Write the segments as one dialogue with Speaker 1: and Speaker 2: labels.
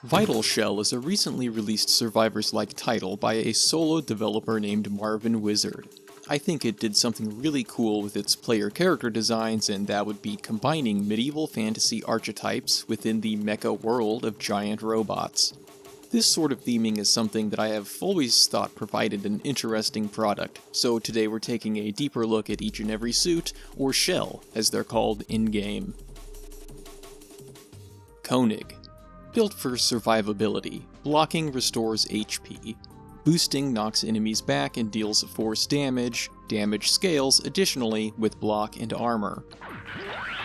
Speaker 1: Vital Shell is a recently released survivors-like title by a solo developer named Marvin Wizard. I think it did something really cool with its player character designs, and that would be combining medieval fantasy archetypes within the mecha world of giant robots. This sort of theming is something that I have always thought provided an interesting product, so today we're taking a deeper look at each and every suit, or shell, as they're called in-game. Koenig. Built for survivability, blocking restores HP. Boosting knocks enemies back and deals force damage. Damage scales additionally with block and armor.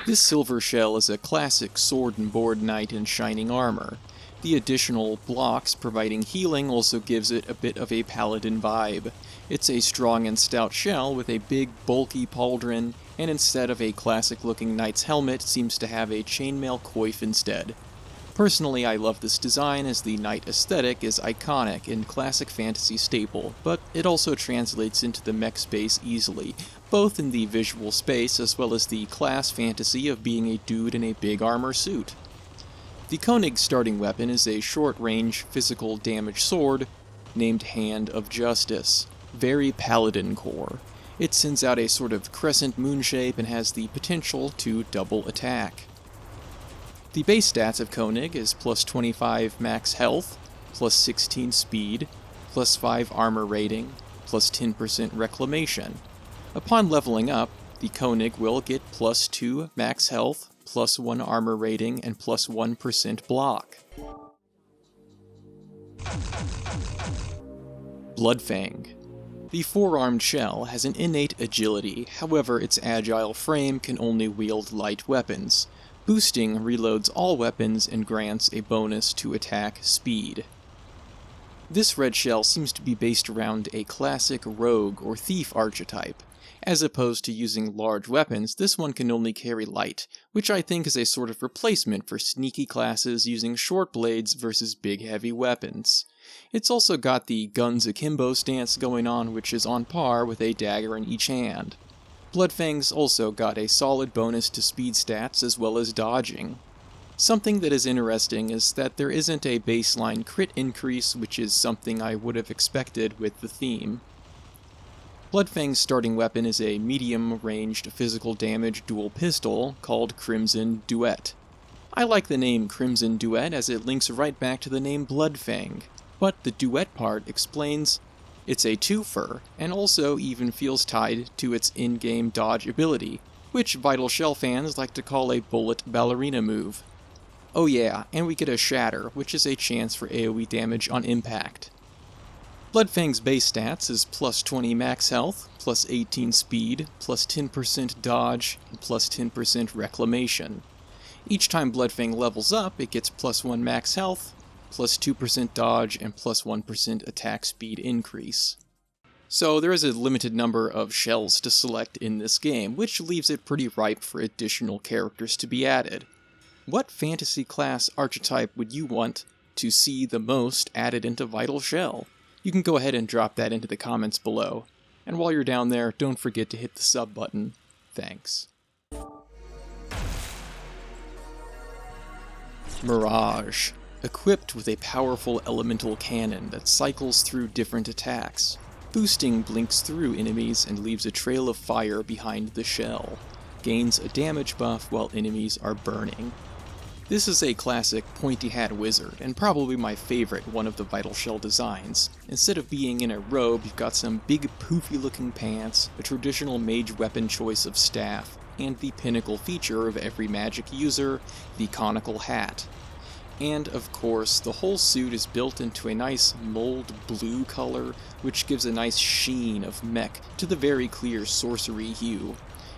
Speaker 1: This silver shell is a classic sword and board knight in shining armor. The additional blocks providing healing also gives it a bit of a paladin vibe. It's a strong and stout shell with a big bulky pauldron, and instead of a classic looking knight's helmet seems to have a chainmail coif instead. Personally, I love this design as the knight aesthetic is iconic and classic fantasy staple, but it also translates into the mech space easily, both in the visual space as well as the class fantasy of being a dude in a big armor suit. The Koenig starting weapon is a short-range physical damage sword named Hand of Justice, very paladin core. It sends out a sort of crescent moon shape and has the potential to double attack. The base stats of Koenig is plus 25 max health, plus 16 speed, plus 5 armor rating, plus 10% reclamation. Upon leveling up, the Koenig will get plus 2 max health, plus 1 armor rating, and plus 1% block. Bloodfang. The four-armed shell has an innate agility, however its agile frame can only wield light weapons. Boosting reloads all weapons and grants a bonus to attack speed. This red shell seems to be based around a classic rogue or thief archetype. As opposed to using large weapons, this one can only carry light, which I think is a sort of replacement for sneaky classes using short blades versus big heavy weapons. It's also got the guns akimbo stance going on, which is on par with a dagger in each hand. Bloodfang's also got a solid bonus to speed stats as well as dodging. Something that is interesting is that there isn't a baseline crit increase, which is something I would have expected with the theme. Bloodfang's starting weapon is a medium-ranged physical damage dual pistol called Crimson Duet. I like the name Crimson Duet as it links right back to the name Bloodfang, but the duet part explains it's a twofer, and also even feels tied to its in-game dodge ability, which Vital Shell fans like to call a bullet ballerina move. Oh yeah, and we get a Shatter, which is a chance for AoE damage on impact. Bloodfang's base stats is plus 20 max health, plus 18 speed, plus 10% dodge, and plus 10% reclamation. Each time Bloodfang levels up, it gets plus 1 max health, plus 2% dodge, and plus 1% attack speed increase. So there is a limited number of shells to select in this game, which leaves it pretty ripe for additional characters to be added. What fantasy class archetype would you want to see the most added into Vital Shell? You can go ahead and drop that into the comments below. And while you're down there, don't forget to hit the sub button. Thanks. Mirage. Equipped with a powerful elemental cannon that cycles through different attacks. Boosting blinks through enemies and leaves a trail of fire behind the shell. Gains a damage buff while enemies are burning. This is a classic pointy hat wizard, and probably my favorite one of the Vital Shell designs. Instead of being in a robe, you've got some big poofy looking pants, a traditional mage weapon choice of staff, and the pinnacle feature of every magic user, the conical hat. And, of course, the whole suit is built into a nice mold blue color, which gives a nice sheen of mech to the very clear sorcery hue.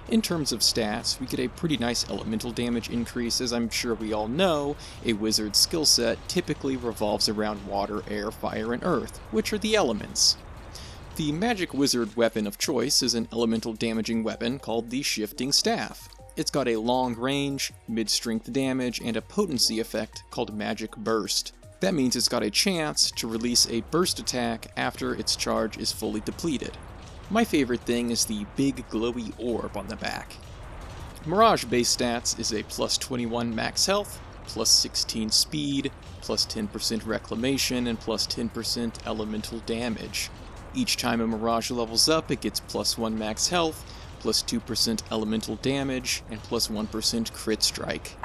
Speaker 1: In terms of stats, we get a pretty nice elemental damage increase. As I'm sure we all know, a wizard's skill set typically revolves around water, air, fire, and earth, which are the elements. The magic wizard weapon of choice is an elemental damaging weapon called the Shifting Staff. It's got a long range, mid-strength damage, and a potency effect called Magic Burst. That means it's got a chance to release a burst attack after its charge is fully depleted. My favorite thing is the big glowy orb on the back. Mirage base stats is a plus 21 max health, plus 16 speed, plus 10% reclamation, and plus 10% elemental damage. Each time a Mirage levels up, it gets plus 1 max health, plus 2% elemental damage, and plus 1% crit strike.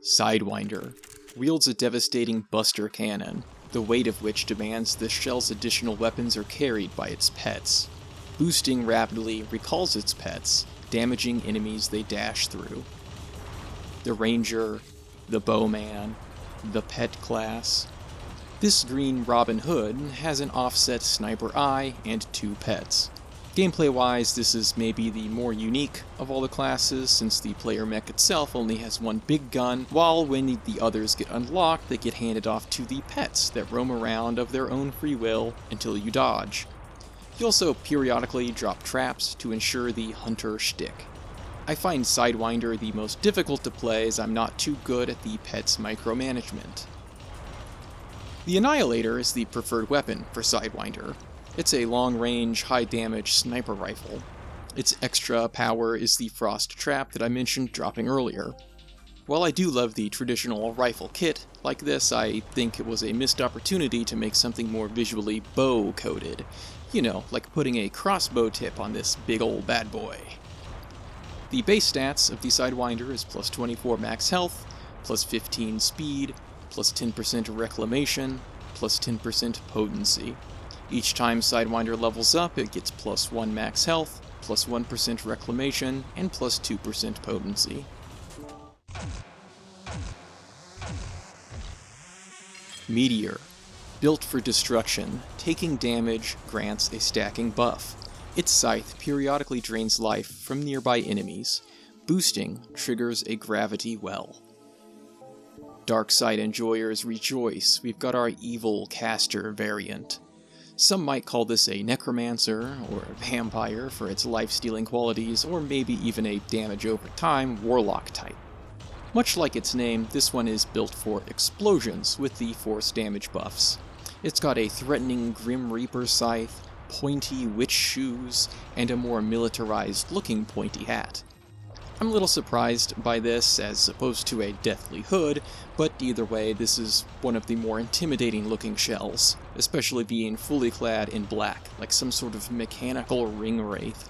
Speaker 1: Sidewinder wields a devastating buster cannon, the weight of which demands the shell's additional weapons are carried by its pets. Boosting rapidly recalls its pets, damaging enemies they dash through. The Ranger, the Bowman, the Pet class. This green Robin Hood has an offset sniper eye and 2 pets. Gameplay-wise, this is maybe the more unique of all the classes, since the player mech itself only has one big gun, while when the others get unlocked, they get handed off to the pets that roam around of their own free will until you dodge. You also periodically drop traps to ensure the hunter shtick. I find Sidewinder the most difficult to play as I'm not too good at the pet's micromanagement. The Annihilator is the preferred weapon for Sidewinder. It's a long-range, high-damage sniper rifle. Its extra power is the frost trap that I mentioned dropping earlier. While I do love the traditional rifle kit like this, I think it was a missed opportunity to make something more visually bow-coded. You know, like putting a crossbow tip on this big ol' bad boy. The base stats of the Sidewinder is plus 24 max health, plus 15 speed, plus 10% reclamation, plus 10% potency. Each time Sidewinder levels up, it gets plus 1 max health, plus 1% reclamation, and plus 2% potency. Meteor. Built for destruction, taking damage grants a stacking buff. Its scythe periodically drains life from nearby enemies. Boosting triggers a gravity well. Dark side enjoyers rejoice, we've got our evil caster variant. Some might call this a necromancer, or a vampire for its life-stealing qualities, or maybe even a damage over time warlock type. Much like its name, this one is built for explosions with the force damage buffs. It's got a threatening Grim Reaper scythe, pointy witch shoes, and a more militarized looking pointy hat. I'm a little surprised by this as opposed to a deathly hood, but either way this is one of the more intimidating looking shells, especially being fully clad in black, like some sort of mechanical ring wraith.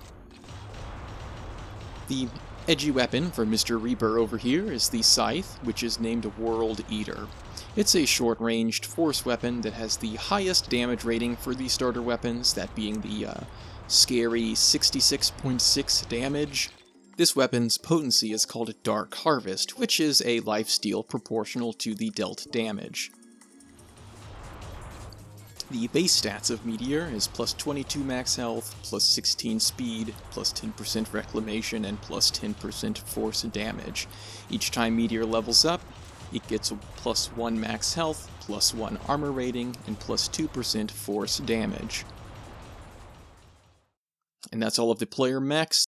Speaker 1: The edgy weapon for Mr. Reaper over here is the Scythe, which is named World Eater. It's a short-ranged force weapon that has the highest damage rating for the starter weapons, that being the scary 66.6 damage. This weapon's potency is called Dark Harvest, which is a lifesteal proportional to the dealt damage. The base stats of Meteor is plus 22 max health, plus 16 speed, plus 10% reclamation, and plus 10% force damage. Each time Meteor levels up, it gets plus 1 max health, plus 1 armor rating, and plus 2% force damage. And that's all of the player mechs.